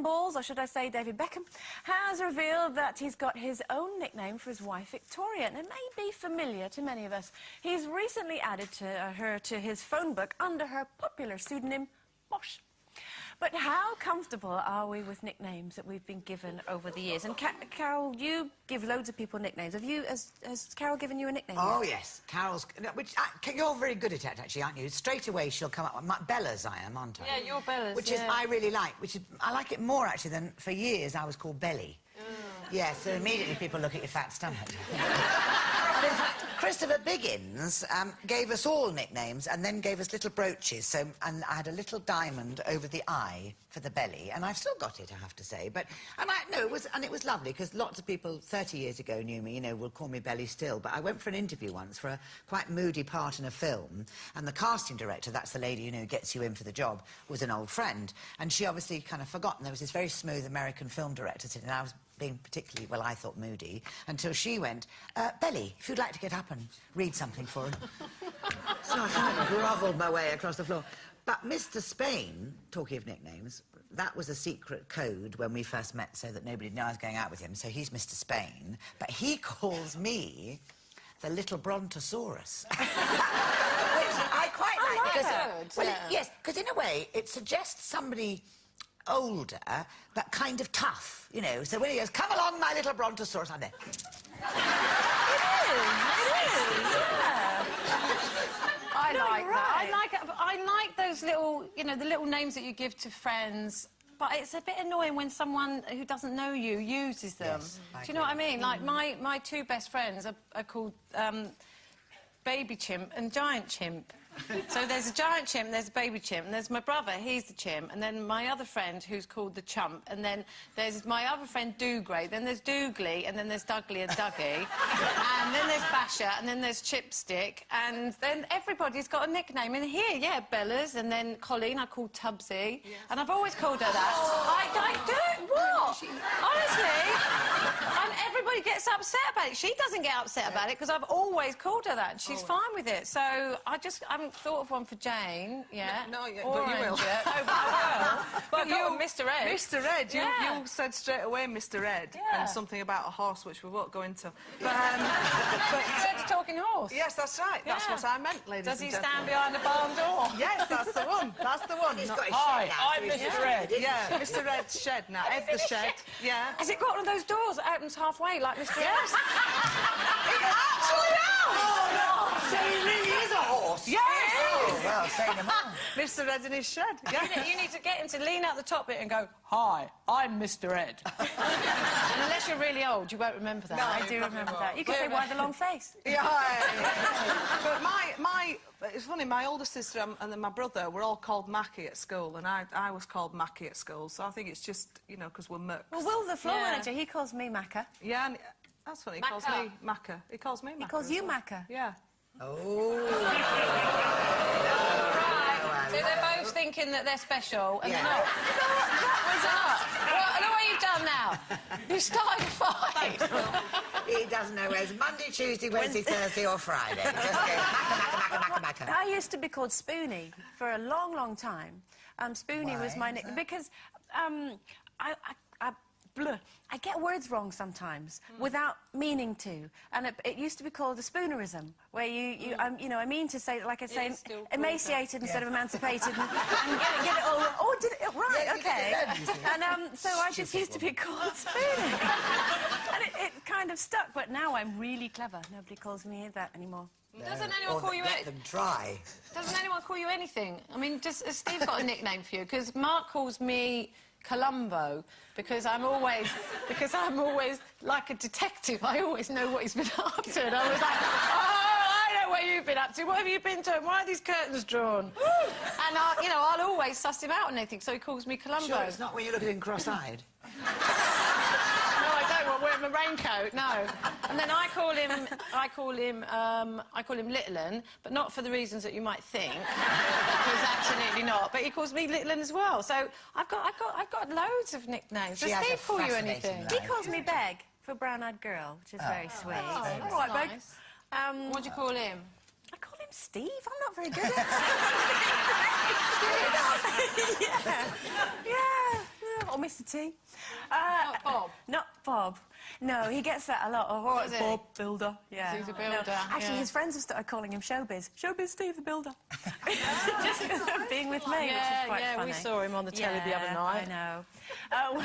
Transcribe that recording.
Balls, or should I say David Beckham, has revealed that he's got his own nickname for his wife, Victoria, and it may be familiar to many of us. He's recently added her to his phone book under her popular pseudonym, Bosh. But how comfortable are we with nicknames that we've been given over the years? And Carol, you give loads of people nicknames. Has Carol given you a nickname? Oh, yes. Carol's... you're very good at it, actually, aren't you? Straight away she'll come up with... Bella's I am, aren't I? Yeah, you're Bella's, Which is, I really like, I like it more, actually, than for years I was called Belly. Yeah, so immediately people look at your fat stomach. But in fact, Christopher Biggins gave us all nicknames and then gave us little brooches. So, and I had a little diamond over the eye for the belly, and I've still got it, I have to say. But it was lovely because lots of people 30 years ago knew me. You know, will call me Belly still. But I went for an interview once for a quite moody part in a film, and the casting director, that's the lady who gets you in for the job, was an old friend, and she obviously kind of forgotten. There was this very smooth American film director sitting, and I was being particularly, well, I thought moody, until she went, Belly, if you'd like to get up and read something for her. So I kind of grovelled my way across the floor. But Mr. Spain, talking of nicknames, that was a secret code when we first met so that nobody knew I was going out with him, so he's Mr. Spain, but he calls me the little Brontosaurus. Which I quite like. Because, well, yes, because in a way it suggests somebody older, but kind of tough, you know. So when he goes, come along, my little Brontosaurus, I'm there. It is, yeah. I like that. I like those little, you know, the little names that you give to friends. But it's a bit annoying when someone who doesn't know you uses them. Yes, do you know what I mean? Like, my two best friends are called Baby Chimp and Giant Chimp. So there's a giant chimp, there's a baby chimp, and there's my brother, he's the chimp, and then my other friend, who's called the chump, and then there's my other friend, Dougray, then there's Dougly, and then there's Dougly and Dougie, and then there's Basher, and then there's Chipstick, and then everybody's got a nickname in here, yeah, Bella's, and then Colleen, I call Tubbsy, and I've always called her that. I do, what? Honestly, and everybody gets upset about it. She doesn't get upset about it, because I've always called her that, and she's fine with it, so I haven't thought of one for Jane yet. No, but you will. Oh, but I will. But you, Mr. Ed. Mr. Ed, you said straight away Mr. Ed, and something about a horse, which we won't go into. But Mr. Ed's talking horse. Yes, that's right. That's what I meant, ladies Does he and gentlemen. stand behind the barn door? Yes, that's the one. That's the one. He's got his Hi, shed out, I'm Mr. Ed. Yeah, Mr. Ed's shed now. Ed the shed. Yeah. Has it got one of those doors that opens halfway, like Mr. Ed? Yes. It actually does. Oh, no. So he really is a horse? Yes. Oh, well, say no more. Mr. Ed in his shed. Yeah. You need to get him to lean out the top bit and go, hi, I'm Mr. Ed. And unless you're really old, you won't remember that. No, I do remember that. You can say, why the long face? Yeah. But it's funny, my older sister and then my brother were all called Mackie at school, and I was called Mackie at school, so I think it's just, you know, because we're Mercs. Well, Will, the floor manager, he calls me Macca. Yeah, and that's funny, he calls me Macca. He calls me Macca. He calls you Macca. Yeah. Oh. Right. So they're both thinking that they're special, and they're not. What have you done now? You started a fight. He doesn't know whether it's Monday, Tuesday, Wednesday, Thursday or Friday. Just goes Macca. I used to be called Spoonie for a long, long time. Spoonie was my nickname because I get words wrong sometimes without meaning to, and it used to be called a spoonerism, where you know, I mean to say, like I say, emaciated instead of emancipated, and get it all. Oh, did it right? Yeah, okay. And so I just used to be called Spoonie, and it kind of stuck. But now I'm really clever. Nobody calls me that anymore. Doesn't anyone call you let them try. Doesn't anyone call you anything? I mean, has Steve got a nickname for you? Because Mark calls me Columbo because I'm always like a detective. I always know what he's been up to, and I was like, oh, I know what you've been up to. What have you been doing? Why are these curtains drawn? And I'll always suss him out on anything, so he calls me Columbo. Sure, it's not when you look at him cross-eyed. No, I don't want to wear my raincoat, no. And then I call him Little 'Un, but not for the reasons that you might think, because absolutely not. But he calls me Little 'Un as well. So I've got loads of nicknames. Does Steve call you anything? He calls me Beg for brown-eyed girl, which is very sweet. Oh, all right, nice. Beg. What do you call him? I call him Steve. I'm not very good at it. Yeah. Or Mr. T. Not Bob. Not Bob. No, he gets that a lot. Oh, Is he? Bob, builder. Yeah. He's a builder, Actually, yeah. his friends have started calling him Showbiz. Showbiz Steve the builder. Just because of being with me, which is quite funny. We saw him on the telly the other night. I know.